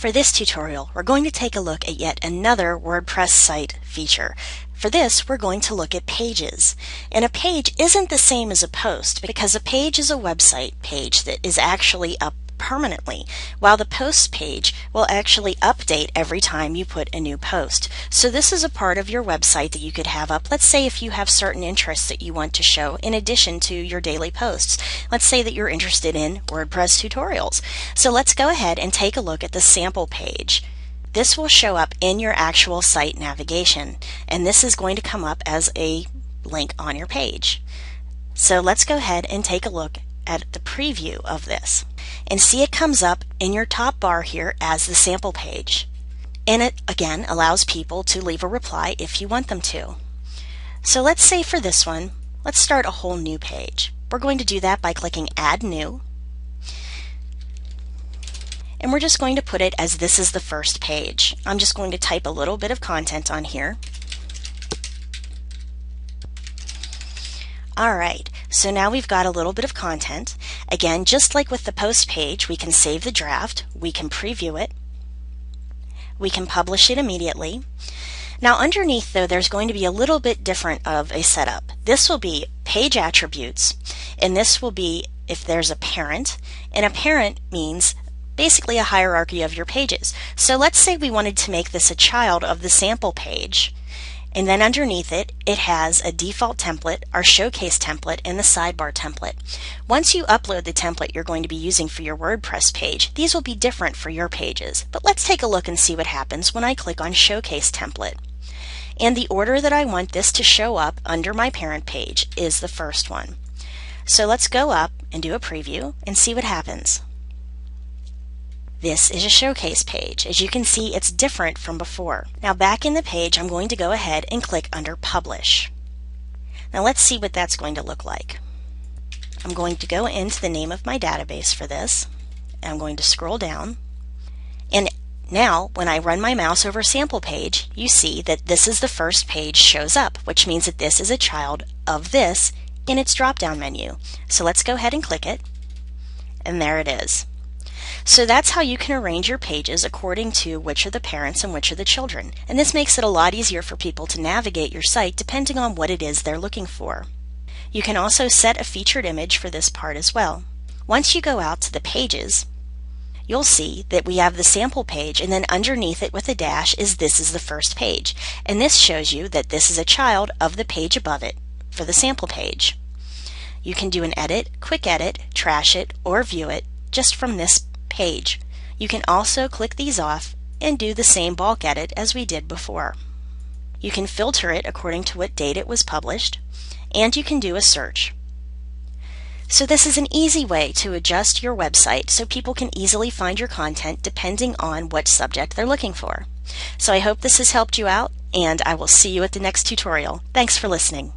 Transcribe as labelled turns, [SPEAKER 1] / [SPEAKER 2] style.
[SPEAKER 1] For this tutorial, we're going to take a look at yet another WordPress site feature. For this, we're going to look at pages. And a page isn't the same as a post because a page is a website page that is actually up permanently, while the post page will actually update every time you put a new post. So this is a part of your website that you could have up. Let's say if you have certain interests that you want to show in addition to your daily posts. Let's say that you're interested in WordPress tutorials. So let's go ahead and take a look at the sample page. This will show up in your actual site navigation, and this is going to come up as a link on your page. So let's go ahead and take a look at the preview of this. And see, it comes up in your top bar here as the sample page. And it again allows people to leave a reply if you want them to. So let's say for this one, let's start a whole new page. We're going to do that by clicking Add New. And we're just going to put it as this is the first page. I'm just going to type a little bit of content on here. Alright, so now we've got a little bit of content. Again, just like with the post page, we can save the draft, we can preview it, we can publish it immediately. Now underneath though, there's going to be a little bit different of a setup. This will be page attributes, and this will be if there's a parent, and a parent means basically a hierarchy of your pages. So let's say we wanted to make this a child of the sample page. And then underneath it, it has a default template, our showcase template, and the sidebar template. Once you upload the template you're going to be using for your WordPress page, these will be different for your pages. But let's take a look and see what happens when I click on Showcase Template. And the order that I want this to show up under my parent page is the first one. So let's go up and do a preview and see what happens. This is a showcase page. As you can see, it's different from before. Now back in the page, I'm going to go ahead and click under Publish. Now let's see what that's going to look like. I'm going to go into the name of my database for this, and I'm going to scroll down. And now, when I run my mouse over sample page, you see that this is the first page shows up, which means that this is a child of this in its drop-down menu. So let's go ahead and click it, and there it is. So that's how you can arrange your pages according to which are the parents and which are the children. And this makes it a lot easier for people to navigate your site depending on what it is they're looking for. You can also set a featured image for this part as well. Once you go out to the pages, you'll see that we have the sample page, and then underneath it with a dash is this is the first page. And this shows you that this is a child of the page above it for the sample page. You can do an edit, quick edit, trash it, or view it just from this page. You can also click these off and do the same bulk edit as we did before. You can filter it according to what date it was published, and you can do a search. So this is an easy way to adjust your website so people can easily find your content depending on what subject they're looking for. So I hope this has helped you out, and I will see you at the next tutorial. Thanks for listening.